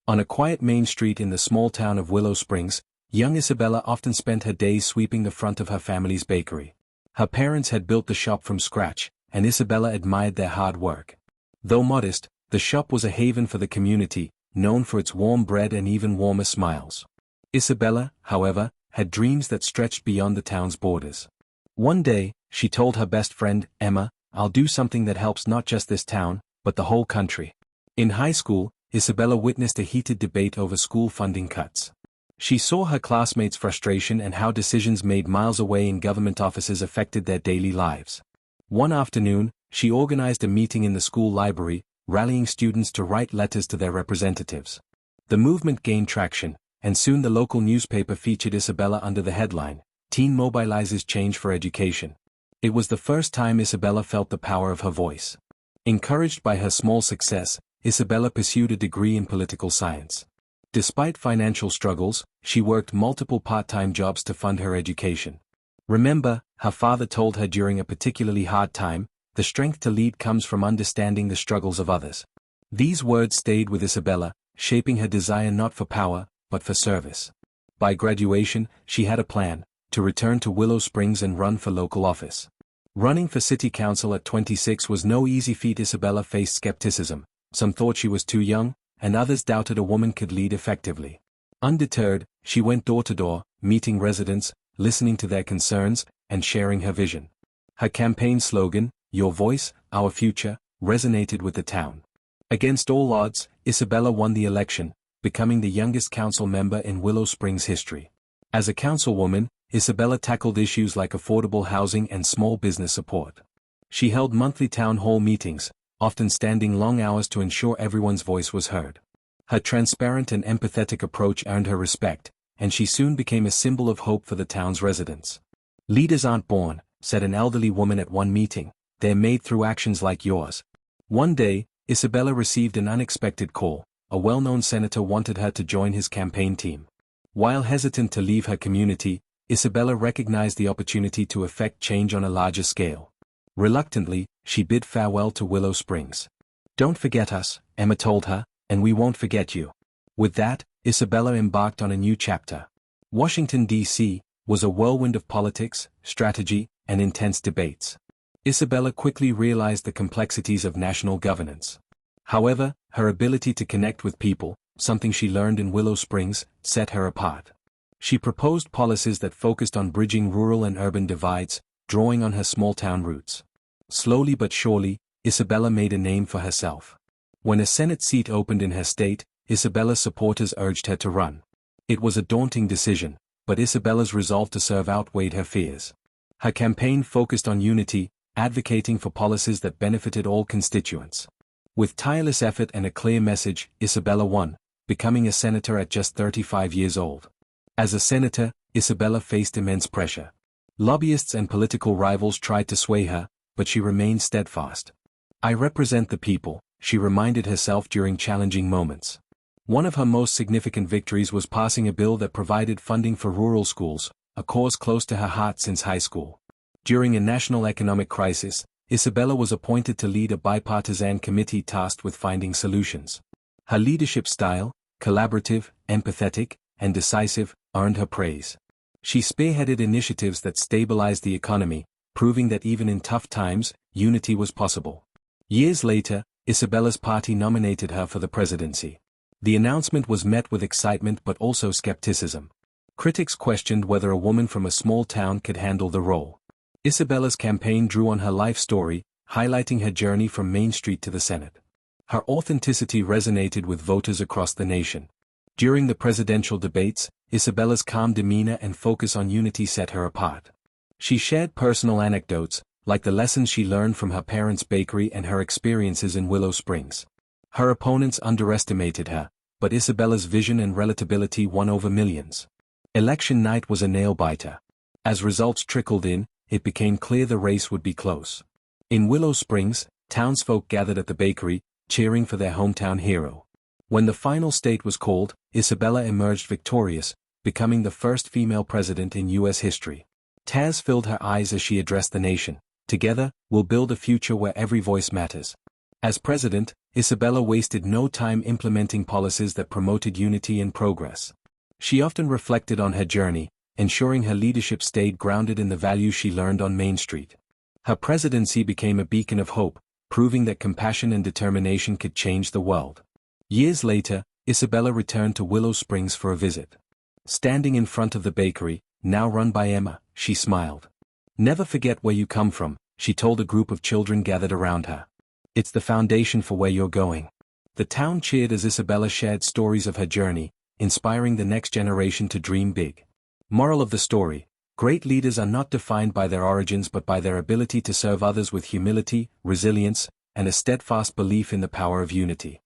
On a quiet main street in the small town of Willow Springs, young Isabella often spent her days sweeping the front of her family's bakery. Her parents had built the shop from scratch, and Isabella admired their hard work. Though modest, the shop was a haven for the community, known for its warm bread and even warmer smiles. Isabella, however, had dreams that stretched beyond the town's borders. One day, she told her best friend, Emma, "I'll do something that helps not just this town, but the whole country." In high school, Isabella witnessed a heated debate over school funding cuts. She saw her classmates' frustration and how decisions made miles away in government offices affected their daily lives. One afternoon, she organized a meeting in the school library, rallying students to write letters to their representatives. The movement gained traction, and soon the local newspaper featured Isabella under the headline, "Teen Mobilizes Change for Education." It was the first time Isabella felt the power of her voice. Encouraged by her small success, Isabella pursued a degree in political science. Despite financial struggles, she worked multiple part-time jobs to fund her education. "Remember," her father told her during a particularly hard time, "the strength to lead comes from understanding the struggles of others." These words stayed with Isabella, shaping her desire not for power, but for service. By graduation, she had a plan: to return to Willow Springs and run for local office. Running for city council at 26 was no easy feat. Isabella faced skepticism. Some thought she was too young, and others doubted a woman could lead effectively. Undeterred, she went door to door, meeting residents, listening to their concerns, and sharing her vision. Her campaign slogan, "Your voice, our future," resonated with the town. Against all odds, Isabella won the election, becoming the youngest council member in Willow Springs history. As a councilwoman, Isabella tackled issues like affordable housing and small business support. She held monthly town hall meetings, often standing long hours to ensure everyone's voice was heard. Her transparent and empathetic approach earned her respect, and she soon became a symbol of hope for the town's residents. "Leaders aren't born," said an elderly woman at one meeting, "they're made through actions like yours." One day, Isabella received an unexpected call. A well-known senator wanted her to join his campaign team. While hesitant to leave her community, Isabella recognized the opportunity to effect change on a larger scale. Reluctantly, she bid farewell to Willow Springs. "Don't forget us," Emma told her, "and we won't forget you." With that, Isabella embarked on a new chapter. Washington, D.C., was a whirlwind of politics, strategy, and intense debates. Isabella quickly realized the complexities of national governance. However, her ability to connect with people, something she learned in Willow Springs, set her apart. She proposed policies that focused on bridging rural and urban divides, drawing on her small-town roots. Slowly but surely, Isabella made a name for herself. When a Senate seat opened in her state, Isabella's supporters urged her to run. It was a daunting decision, but Isabella's resolve to serve outweighed her fears. Her campaign focused on unity, advocating for policies that benefited all constituents. With tireless effort and a clear message, Isabella won, becoming a senator at just 35 years old. As a senator, Isabella faced immense pressure. Lobbyists and political rivals tried to sway her, but she remained steadfast. "I represent the people," she reminded herself during challenging moments. One of her most significant victories was passing a bill that provided funding for rural schools, a cause close to her heart since high school. During a national economic crisis, Isabella was appointed to lead a bipartisan committee tasked with finding solutions. Her leadership style, collaborative, empathetic, and decisive, earned her praise. She spearheaded initiatives that stabilized the economy, proving that even in tough times, unity was possible. Years later, Isabella's party nominated her for the presidency. The announcement was met with excitement but also skepticism. Critics questioned whether a woman from a small town could handle the role. Isabella's campaign drew on her life story, highlighting her journey from Main Street to the Senate. Her authenticity resonated with voters across the nation. During the presidential debates, Isabella's calm demeanor and focus on unity set her apart. She shared personal anecdotes, like the lessons she learned from her parents' bakery and her experiences in Willow Springs. Her opponents underestimated her, but Isabella's vision and relatability won over millions. Election night was a nail-biter. As results trickled in, it became clear the race would be close. In Willow Springs, townsfolk gathered at the bakery, cheering for their hometown hero. When the final state was called, Isabella emerged victorious, becoming the first female president in U.S. history. Tears filled her eyes as she addressed the nation. "Together, we'll build a future where every voice matters." As president, Isabella wasted no time implementing policies that promoted unity and progress. She often reflected on her journey, ensuring her leadership stayed grounded in the values she learned on Main Street. Her presidency became a beacon of hope, proving that compassion and determination could change the world. Years later, Isabella returned to Willow Springs for a visit. Standing in front of the bakery, now run by Emma, she smiled. "Never forget where you come from," she told a group of children gathered around her. "It's the foundation for where you're going." The town cheered as Isabella shared stories of her journey, inspiring the next generation to dream big. Moral of the story: great leaders are not defined by their origins but by their ability to serve others with humility, resilience, and a steadfast belief in the power of unity.